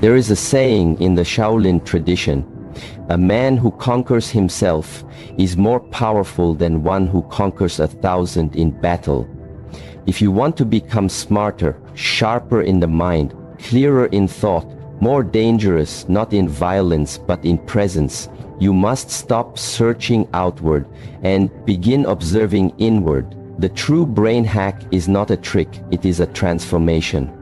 There is a saying in the Shaolin tradition, a man who conquers himself is more powerful than one who conquers 1,000 in battle. If you want to become smarter, sharper in the mind, clearer in thought, more dangerous not in violence but in presence, you must stop searching outward and begin observing inward. The true brain hack is not a trick, it is a transformation.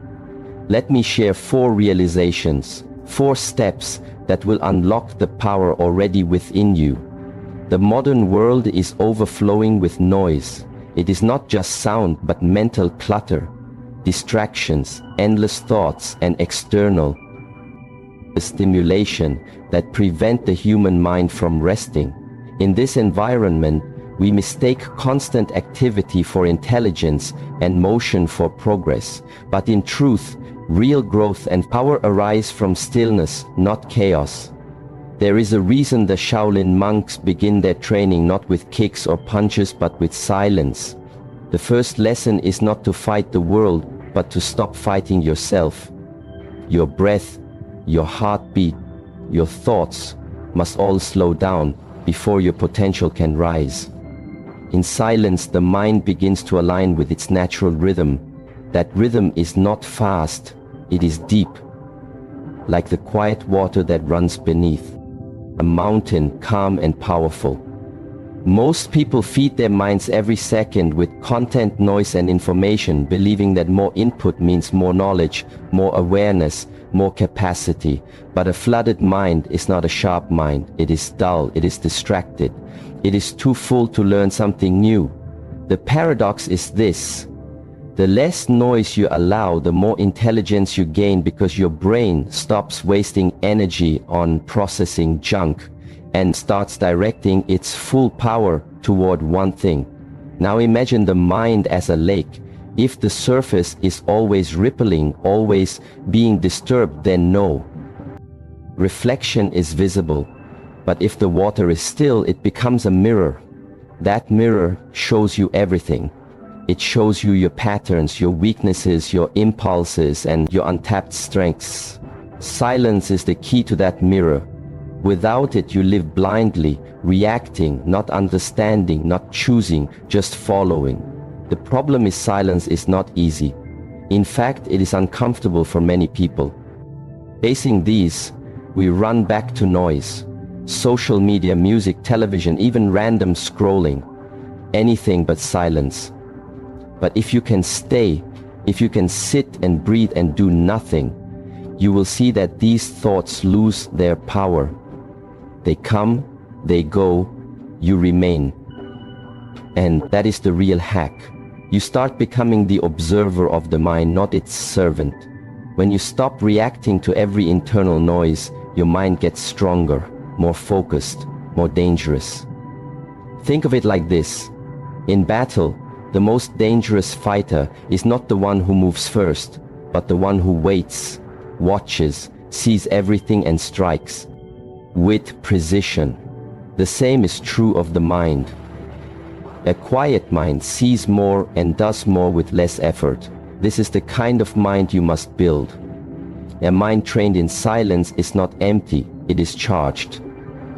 Let me share 4 realizations, 4 steps that will unlock the power already within you. The modern world is overflowing with noise. It is not just sound but mental clutter, distractions, endless thoughts, and external stimulation that prevent the human mind from resting. In this environment, we mistake constant activity for intelligence and motion for progress. But in truth, real growth and power arise from stillness, not chaos. There is a reason the Shaolin monks begin their training not with kicks or punches but with silence. The first lesson is not to fight the world, but to stop fighting yourself. Your breath, your heartbeat, your thoughts must all slow down before your potential can rise. In silence, the mind begins to align with its natural rhythm. That rhythm is not fast, it is deep, like the quiet water that runs beneath a mountain, calm and powerful. Most people feed their minds every second with content, noise and information, believing that more input means more knowledge, more awareness, more capacity. But a flooded mind is not a sharp mind. It is dull, it is distracted. It is too full to learn something new. The paradox is this: the less noise you allow, the more intelligence you gain, because your brain stops wasting energy on processing junk and starts directing its full power toward one thing. Now imagine the mind as a lake. If the surface is always rippling, always being disturbed, then no reflection is visible. But if the water is still, it becomes a mirror. That mirror shows you everything. It shows you your patterns, your weaknesses, your impulses, and your untapped strengths. Silence is the key to that mirror. Without it, you live blindly, reacting, not understanding, not choosing, just following. The problem is silence is not easy. In fact, it is uncomfortable for many people. Facing these, we run back to noise. Social media, music, television, even random scrolling. Anything but silence. But if you can stay, if you can sit and breathe and do nothing, you will see that these thoughts lose their power. They come, they go, you remain. And that is the real hack. You start becoming the observer of the mind, not its servant. When you stop reacting to every internal noise, your mind gets stronger, more focused, more dangerous. Think of it like this. In battle, the most dangerous fighter is not the one who moves first, but the one who waits, watches, sees everything and strikes with precision. The same is true of the mind. A quiet mind sees more and does more with less effort. This is the kind of mind you must build. A mind trained in silence is not empty, it is charged.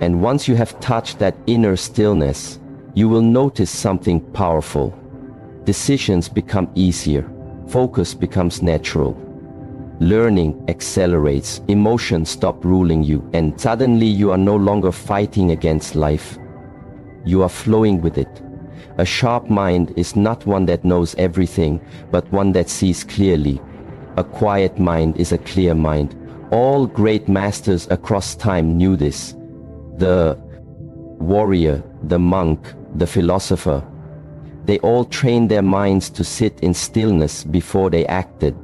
And once you have touched that inner stillness, you will notice something powerful. Decisions become easier, focus becomes natural. Learning accelerates, emotions stop ruling you, and suddenly you are no longer fighting against life. You are flowing with it. A sharp mind is not one that knows everything, but one that sees clearly. A quiet mind is a clear mind. All great masters across time knew this. The warrior, the monk, the philosopher, they all trained their minds to sit in stillness before they acted.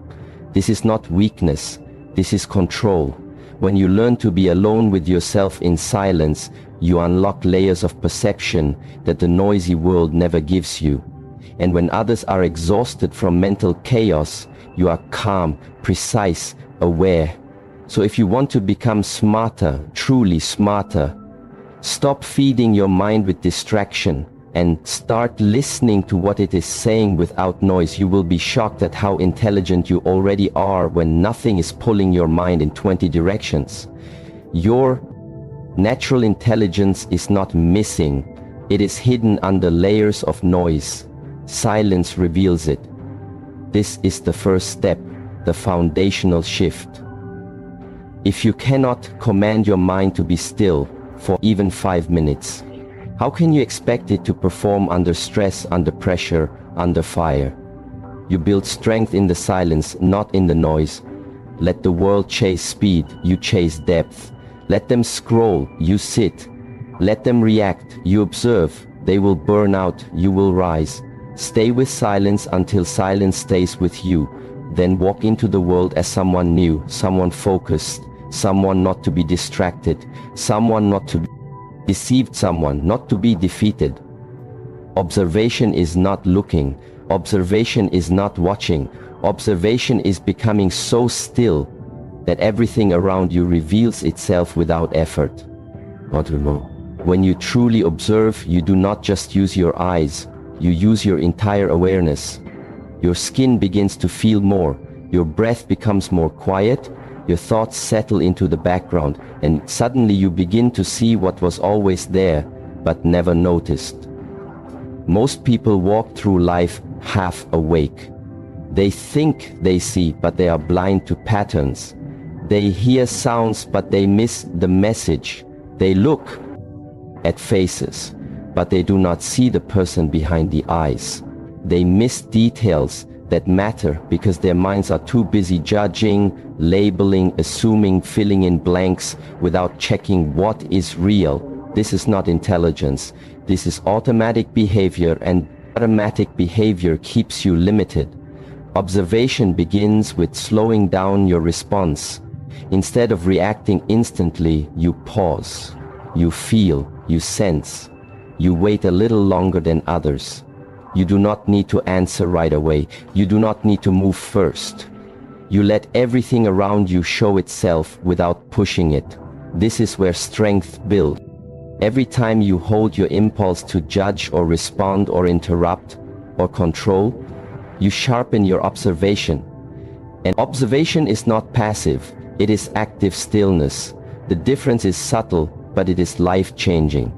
This is not weakness, this is control. When you learn to be alone with yourself in silence, you unlock layers of perception that the noisy world never gives you. And when others are exhausted from mental chaos, you are calm, precise, aware. So if you want to become smarter, truly smarter, stop feeding your mind with distraction. and start listening to what it is saying without noise. You will be shocked at how intelligent you already are when nothing is pulling your mind in 20 directions. Your natural intelligence is not missing. It is hidden under layers of noise. Silence reveals it. This is the first step, the foundational shift. If you cannot command your mind to be still for even 5 minutes, how can you expect it to perform under stress, under pressure, under fire? You build strength in the silence, not in the noise. Let the world chase speed, you chase depth. Let them scroll, you sit. Let them react, you observe. They will burn out, you will rise. Stay with silence until silence stays with you. Then walk into the world as someone new, someone focused, someone not to be distracted, someone not to be deceived, someone not to be defeated. Observation is not looking. Observation is not watching. Observation is becoming so still that everything around you reveals itself without effort. When you truly observe, you do not just use your eyes, you use your entire awareness. Your skin begins to feel more, your breath becomes more quiet, your thoughts settle into the background, and suddenly you begin to see what was always there, but never noticed. Most people walk through life half awake. They think they see, but they are blind to patterns. They hear sounds, but they miss the message. They look at faces, but they do not see the person behind the eyes. They miss details that matter because their minds are too busy judging, labeling, assuming, filling in blanks without checking what is real. This is not intelligence. This is automatic behavior, and automatic behavior keeps you limited. Observation begins with slowing down your response. Instead of reacting instantly, you pause. You feel, you sense. You wait a little longer than others. You do not need to answer right away. You do not need to move first. You let everything around you show itself without pushing it. This is where strength builds. Every time you hold your impulse to judge or respond or interrupt or control, you sharpen your observation. And observation is not passive. It is active stillness. The difference is subtle, but it is life-changing.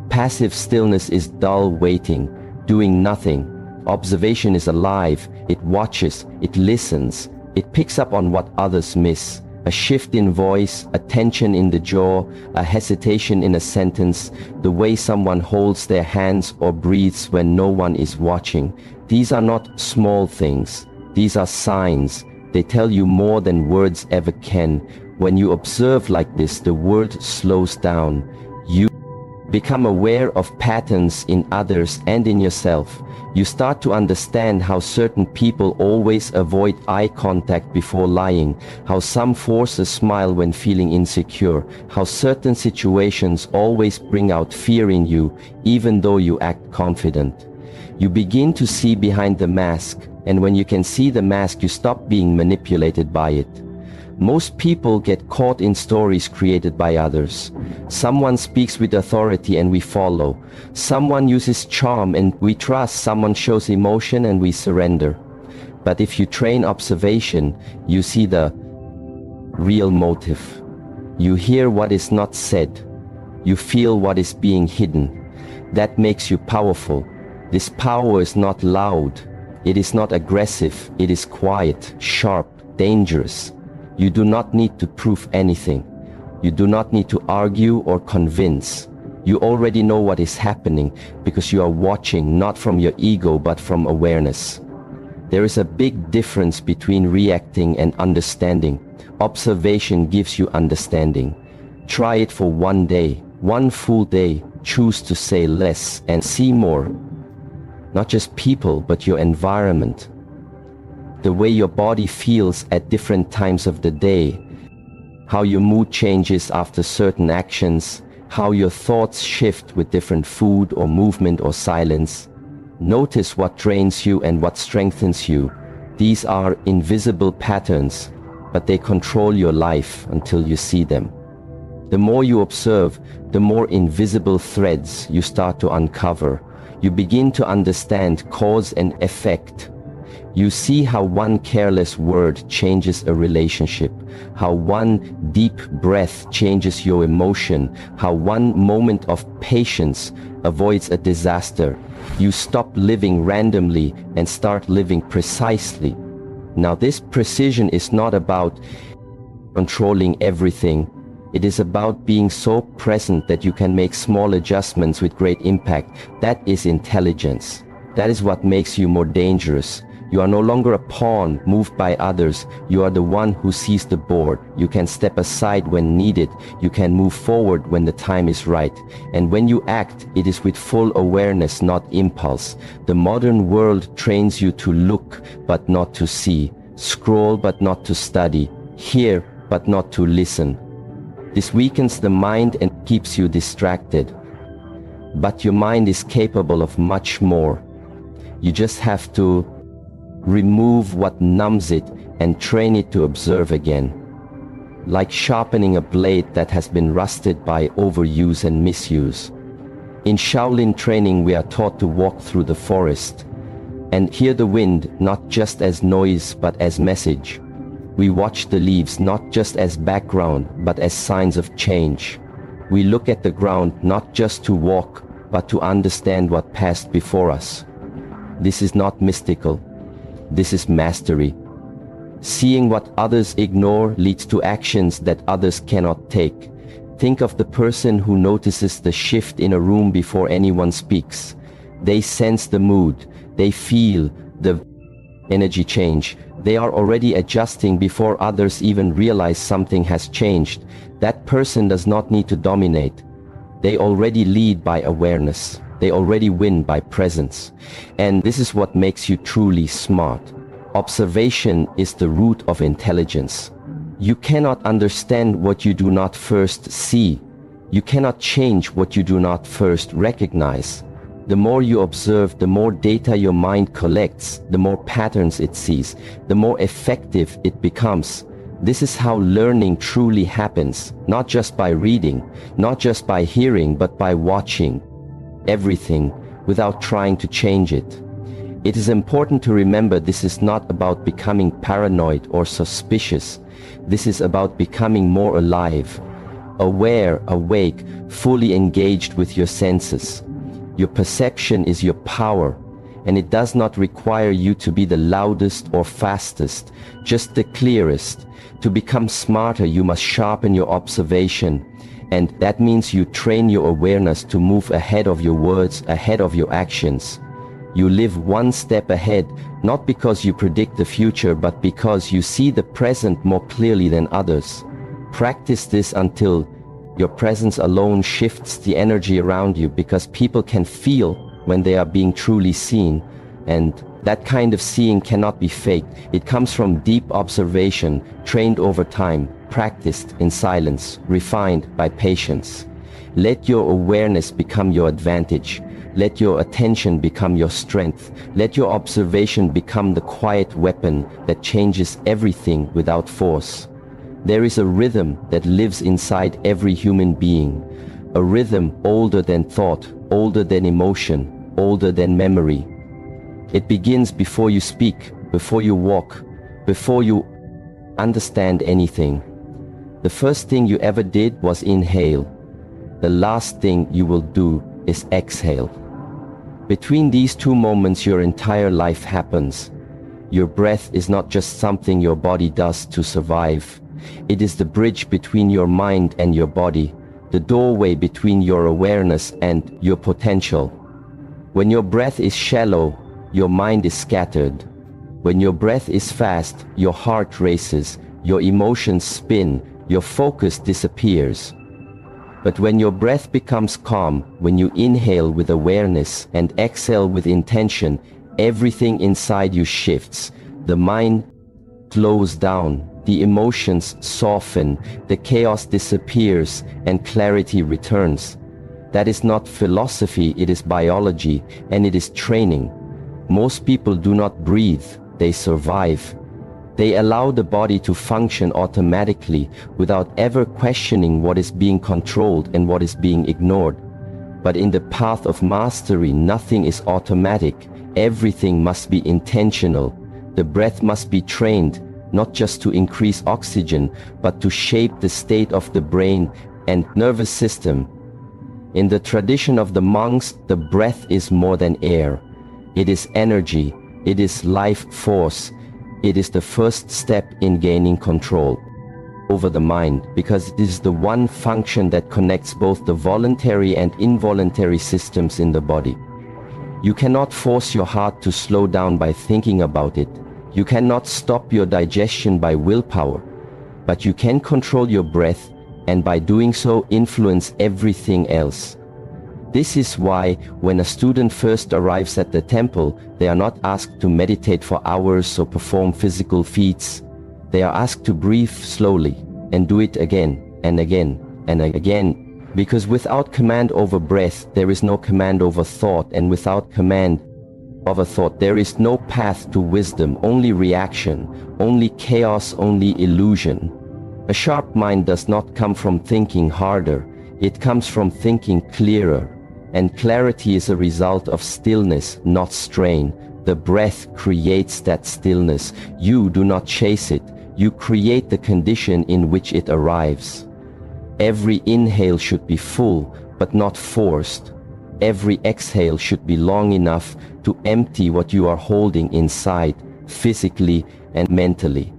Passive stillness is dull waiting, doing nothing. Observation is alive. It watches, it listens, it picks up on what others miss. A shift in voice, a tension in the jaw, a hesitation in a sentence, the way someone holds their hands or breathes when no one is watching. These are not small things. These are signs. They tell you more than words ever can. When you observe like this, the world slows down. You become aware of patterns in others and in yourself. You start to understand how certain people always avoid eye contact before lying, how some force a smile when feeling insecure, how certain situations always bring out fear in you, even though you act confident. You begin to see behind the mask, and when you can see the mask, you stop being manipulated by it. Most people get caught in stories created by others. Someone speaks with authority and we follow. Someone uses charm and we trust. Someone shows emotion and we surrender. But if you train observation, you see the real motive. You hear what is not said. You feel what is being hidden. That makes you powerful. This power is not loud. It is not aggressive. It is quiet, sharp, dangerous. You do not need to prove anything. You do not need to argue or convince. You already know what is happening because you are watching not from your ego but from awareness. There is a big difference between reacting and understanding. Observation gives you understanding. Try it for one day, one full day. Choose to say less and see more. Not just people, but your environment. The way your body feels at different times of the day, how your mood changes after certain actions, how your thoughts shift with different food or movement or silence. Notice what drains you and what strengthens you. These are invisible patterns, but they control your life until you see them. The more you observe, the more invisible threads you start to uncover. You begin to understand cause and effect. You see how one careless word changes a relationship, how one deep breath changes your emotion, how one moment of patience avoids a disaster. You stop living randomly and start living precisely. Now, this precision is not about controlling everything. It is about being so present that you can make small adjustments with great impact. That is intelligence. That is what makes you more dangerous. You are no longer a pawn moved by others. You are the one who sees the board. You can step aside when needed. You can move forward when the time is right. And when you act, it is with full awareness, not impulse. The modern world trains you to look, but not to see. Scroll, but not to study. Hear, but not to listen. This weakens the mind and keeps you distracted. But your mind is capable of much more. You just have to remove what numbs it and train it to observe again. Like sharpening a blade that has been rusted by overuse and misuse. In Shaolin training, we are taught to walk through the forest and hear the wind not just as noise but as message. We watch the leaves not just as background but as signs of change. We look at the ground not just to walk but to understand what passed before us. This is not mystical. This is mastery. Seeing what others ignore leads to actions that others cannot take. Think of the person who notices the shift in a room before anyone speaks. They sense the mood. They feel the energy change. They are already adjusting before others even realize something has changed. That person does not need to dominate. They already lead by awareness. They already win by presence. And this is what makes you truly smart. Observation is the root of intelligence. You cannot understand what you do not first see. You cannot change what you do not first recognize. The more you observe, the more data your mind collects, the more patterns it sees, the more effective it becomes. This is how learning truly happens, not just by reading, not just by hearing, but by watching everything without trying to change it. It is important to remember this is not about becoming paranoid or suspicious. This is about becoming more alive, aware, awake, fully engaged with your senses. Your perception is your power, and it does not require you to be the loudest or fastest, just the clearest. To become smarter, you must sharpen your observation. And that means you train your awareness to move ahead of your words, ahead of your actions. You live one step ahead, not because you predict the future, but because you see the present more clearly than others. Practice this until your presence alone shifts the energy around you, because people can feel when they are being truly seen. And that kind of seeing cannot be faked. It comes from deep observation, trained over time, practiced in silence, refined by patience. Let your awareness become your advantage. Let your attention become your strength. Let your observation become the quiet weapon that changes everything without force. There is a rhythm that lives inside every human being. A rhythm older than thought, older than emotion, older than memory. It begins before you speak, before you walk, before you understand anything. The first thing you ever did was inhale. The last thing you will do is exhale. Between these two moments, your entire life happens. Your breath is not just something your body does to survive. It is the bridge between your mind and your body, the doorway between your awareness and your potential. When your breath is shallow, your mind is scattered. When your breath is fast, your heart races, your emotions spin, your focus disappears. But when your breath becomes calm, when you inhale with awareness and exhale with intention, everything inside you shifts. The mind slows down, the emotions soften, the chaos disappears, and clarity returns. That is not philosophy, it is biology, and it is training. Most people do not breathe, they survive. They allow the body to function automatically without ever questioning what is being controlled and what is being ignored. But in the path of mastery, nothing is automatic. Everything must be intentional. The breath must be trained, not just to increase oxygen, but to shape the state of the brain and nervous system. In the tradition of the monks, the breath is more than air. It is energy. It is life force. It is the first step in gaining control over the mind, because it is the one function that connects both the voluntary and involuntary systems in the body. You cannot force your heart to slow down by thinking about it. You cannot stop your digestion by willpower. But you can control your breath, and by doing so influence everything else. This is why when a student first arrives at the temple, they are not asked to meditate for hours or perform physical feats. They are asked to breathe slowly and do it again and again and again. Because without command over breath, there is no command over thought, and without command over thought, there is no path to wisdom, only reaction, only chaos, only illusion. A sharp mind does not come from thinking harder, it comes from thinking clearer. And clarity is a result of stillness, not strain. The breath creates that stillness. You do not chase it. You create the condition in which it arrives. Every inhale should be full, but not forced. Every exhale should be long enough to empty what you are holding inside, physically and mentally.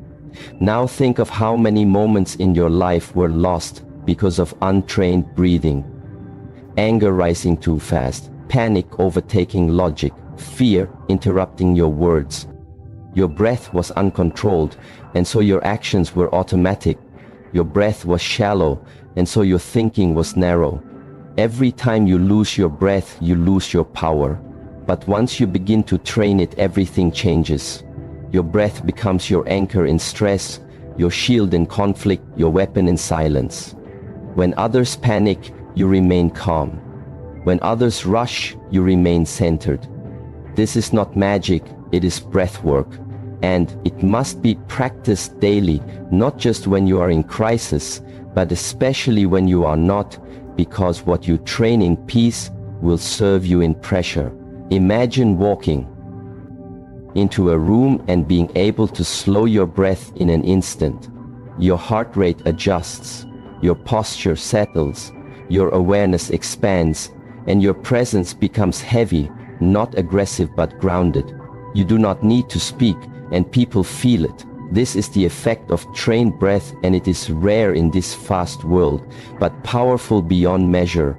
Now think of how many moments in your life were lost because of untrained breathing. Anger rising too fast, panic overtaking logic, fear interrupting your words. Your breath was uncontrolled, and so your actions were automatic. Your breath was shallow, and so your thinking was narrow. Every time you lose your breath, you lose your power. But once you begin to train it, everything changes. Your breath becomes your anchor in stress, your shield in conflict, your weapon in silence. When others panic, you remain calm. When others rush, you remain centered. This is not magic, it is breath work. And it must be practiced daily, not just when you are in crisis, but especially when you are not, because what you train in peace will serve you in pressure. Imagine walking into a room and being able to slow your breath in an instant. Your heart rate adjusts, your posture settles, your awareness expands, and your presence becomes heavy, not aggressive but grounded. You do not need to speak, and people feel it. This is the effect of trained breath, and it is rare in this fast world, but powerful beyond measure.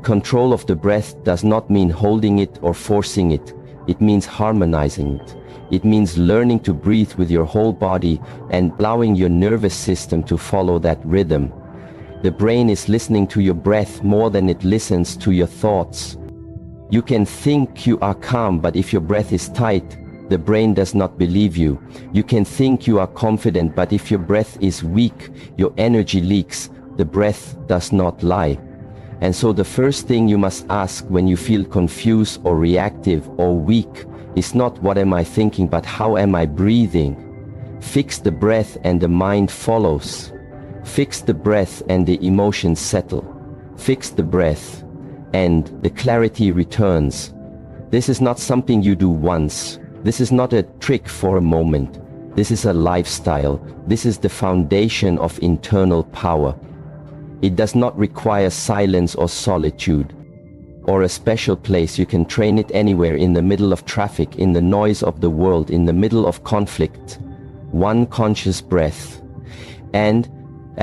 Control of the breath does not mean holding it or forcing it. It means harmonizing it. It means learning to breathe with your whole body and allowing your nervous system to follow that rhythm. The brain is listening to your breath more than it listens to your thoughts. You can think you are calm, but if your breath is tight, the brain does not believe you. You can think you are confident, but if your breath is weak, your energy leaks. The breath does not lie. And so the first thing you must ask when you feel confused or reactive or weak is not what am I thinking, but how am I breathing? Fix the breath and the mind follows. Fix the breath and the emotions settle. Fix the breath and the clarity returns. This is not something you do once. This is not a trick for a moment. This is a lifestyle. This is the foundation of internal power. It does not require silence or solitude or a special place. You can train it anywhere, in the middle of traffic, in the noise of the world, in the middle of conflict. One conscious breath. And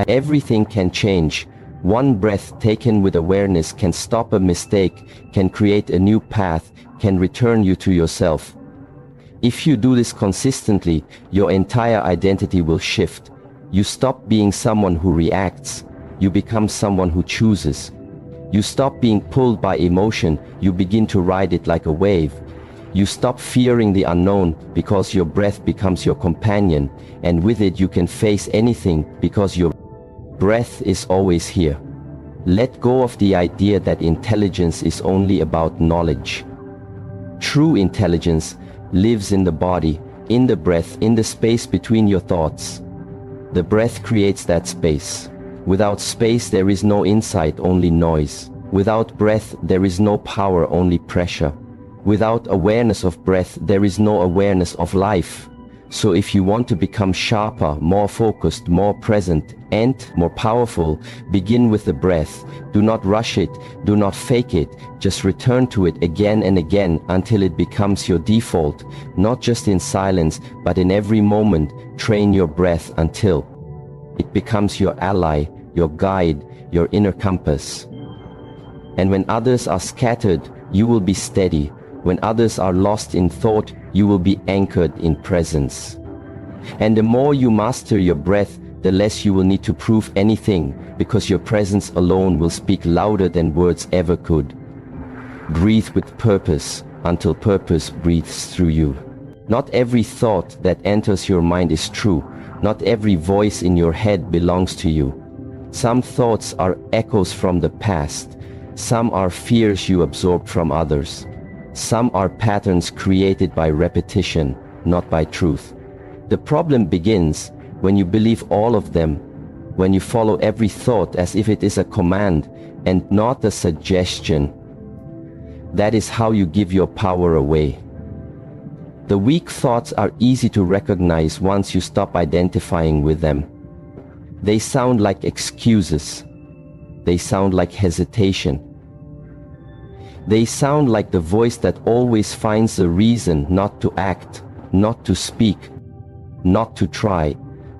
everything can change. One breath taken with awareness can stop a mistake, can create a new path, can return you to yourself. If you do this consistently, your entire identity will shift. You stop being someone who reacts. You become someone who chooses. You stop being pulled by emotion. You begin to ride it like a wave. You stop fearing the unknown because your breath becomes your companion, and with it you can face anything because your breath is always here. Let go of the idea that intelligence is only about knowledge. True intelligence lives in the body, in the breath, in the space between your thoughts. The breath creates that space. Without space there is no insight, only noise. Without breath, there is no power, only pressure. Without awareness of breath, there is no awareness of life. So if you want to become sharper, more focused, more present, and more powerful, begin with the breath. Do not rush it, do not fake it, just return to it again and again until it becomes your default, not just in silence, but in every moment. Train your breath until it becomes your ally, your guide, your inner compass. And when others are scattered, you will be steady. When others are lost in thought, you will be anchored in presence. And the more you master your breath, the less you will need to prove anything, because your presence alone will speak louder than words ever could. Breathe with purpose until purpose breathes through you. Not every thought that enters your mind is true. Not every voice in your head belongs to you. Some thoughts are echoes from the past. Some are fears you absorbed from others. Some are patterns created by repetition, not by truth. The problem begins when you believe all of them, when you follow every thought as if it is a command and not a suggestion. That is how you give your power away. The weak thoughts are easy to recognize once you stop identifying with them. They sound like excuses. They sound like hesitation. They sound like the voice that always finds a reason not to act, not to speak, not to try.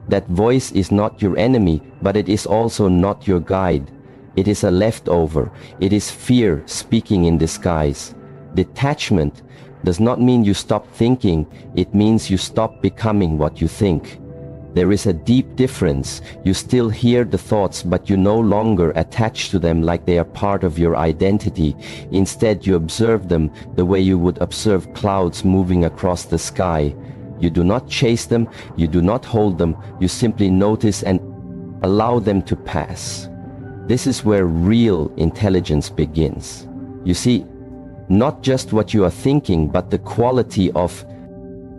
That voice is not your enemy, but it is also not your guide. It is a leftover. It is fear speaking in disguise. Detachment does not mean you stop thinking. It means you stop becoming what you think. There is a deep difference. You still hear the thoughts, but you no longer attach to them like they are part of your identity. Instead, you observe them the way you would observe clouds moving across the sky. You do not chase them, you do not hold them, you simply notice and allow them to pass. This is where real intelligence begins. You see, not just what you are thinking, but the quality of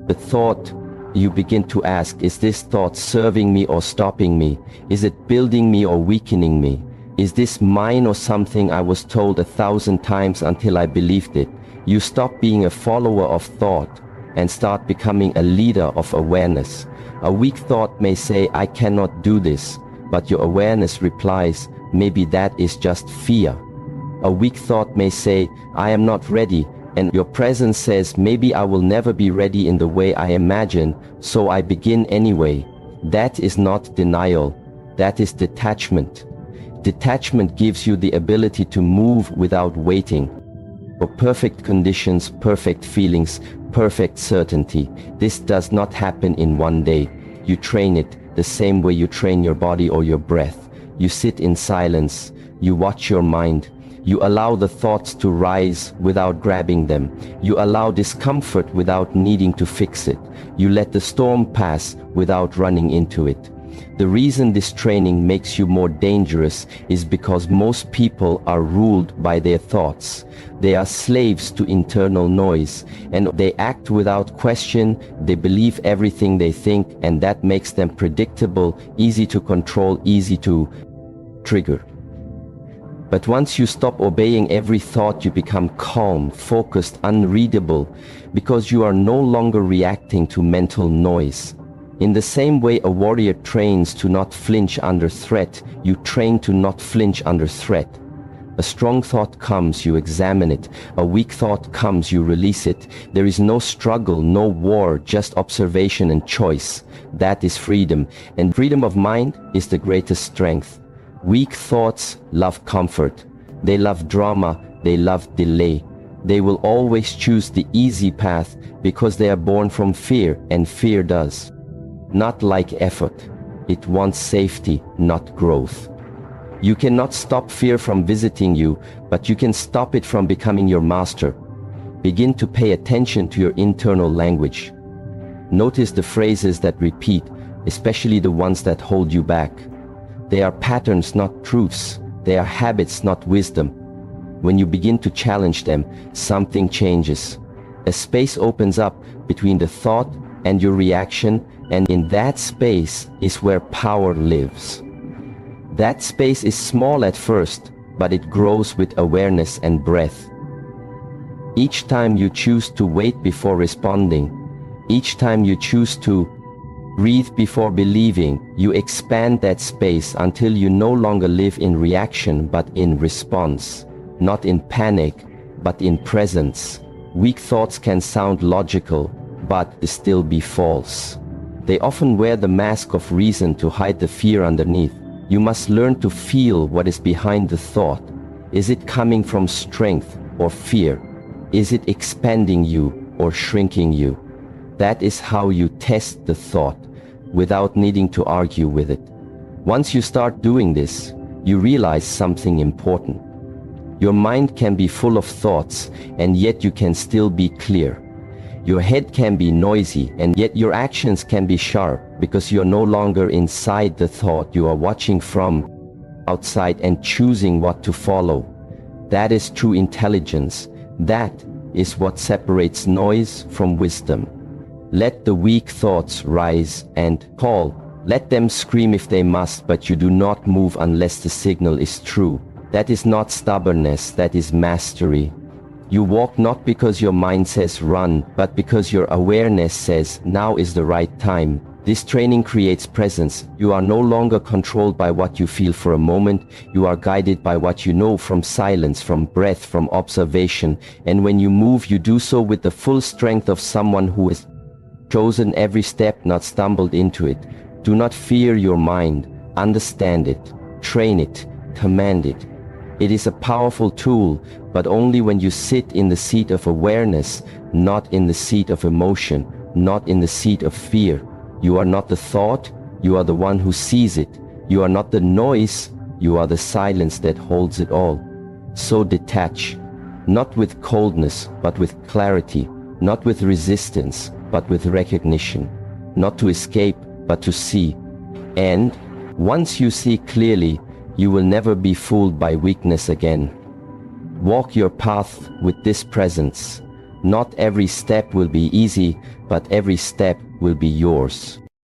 the thought. You begin to ask, is this thought serving me or stopping me? Is it building me or weakening me? Is this mine or something I was told 1,000 times until I believed it? You stop being a follower of thought and start becoming a leader of awareness. A weak thought may say, I cannot do this, but your awareness replies, maybe that is just fear. A weak thought may say, I am not ready, and your presence says, maybe I will never be ready in the way I imagine, so I begin anyway. That is not denial. That is detachment. Detachment gives you the ability to move without waiting for perfect conditions, perfect feelings, perfect certainty. This does not happen in one day. You train it the same way you train your body or your breath. You sit in silence. You watch your mind. You allow the thoughts to rise without grabbing them. You allow discomfort without needing to fix it. You let the storm pass without running into it. The reason this training makes you more dangerous is because most people are ruled by their thoughts. They are slaves to internal noise, and they act without question. They believe everything they think, and that makes them predictable, easy to control, easy to trigger. But once you stop obeying every thought, you become calm, focused, unreadable, because you are no longer reacting to mental noise. In the same way a warrior trains to not flinch under threat, you train to not flinch under threat. A strong thought comes, you examine it. A weak thought comes, you release it. There is no struggle, no war, just observation and choice. That is freedom, and freedom of mind is the greatest strength. Weak thoughts love comfort. They love drama. They love delay. They will always choose the easy path because they are born from fear, and fear does not like effort. It wants safety, not growth. You cannot stop fear from visiting you, but you can stop it from becoming your master. Begin to pay attention to your internal language. Notice the phrases that repeat, especially the ones that hold you back. They are patterns, not truths. They are habits, not wisdom. When you begin to challenge them, something changes. A space opens up between the thought and your reaction, and in that space is where power lives. That space is small at first, but it grows with awareness and breath. Each time you choose to wait before responding, each time you choose to breathe before believing, you expand that space until you no longer live in reaction but in response, not in panic but in presence. Weak thoughts can sound logical, but still be false. They often wear the mask of reason to hide the fear underneath. You must learn to feel what is behind the thought. Is it coming from strength or fear? Is it expanding you or shrinking you? That is how you test the thought, without needing to argue with it. Once you start doing this, you realize something important. Your mind can be full of thoughts, and yet you can still be clear. Your head can be noisy, and yet your actions can be sharp, because you are no longer inside the thought. You are watching from outside and choosing what to follow. That is true intelligence. That is what separates noise from wisdom. Let the weak thoughts rise and call. Let them scream if they must, but you do not move unless the signal is true. That is not stubbornness, that is mastery. You walk not because your mind says run, but because your awareness says now is the right time. This training creates presence. You are no longer controlled by what you feel for a moment. You are guided by what you know, from silence, from breath, from observation. And when you move, you do so with the full strength of someone who has chosen every step, not stumbled into it. Do not fear your mind. Understand it. Train it. Command it. It is a powerful tool, but only when you sit in the seat of awareness, not in the seat of emotion, not in the seat of fear. You are not the thought, you are the one who sees it. You are not the noise, you are the silence that holds it all. So detach, not with coldness, but with clarity, not with resistance, but with recognition, not to escape, but to see. And once you see clearly, you will never be fooled by weakness again. Walk your path with this presence. Not every step will be easy, but every step will be yours.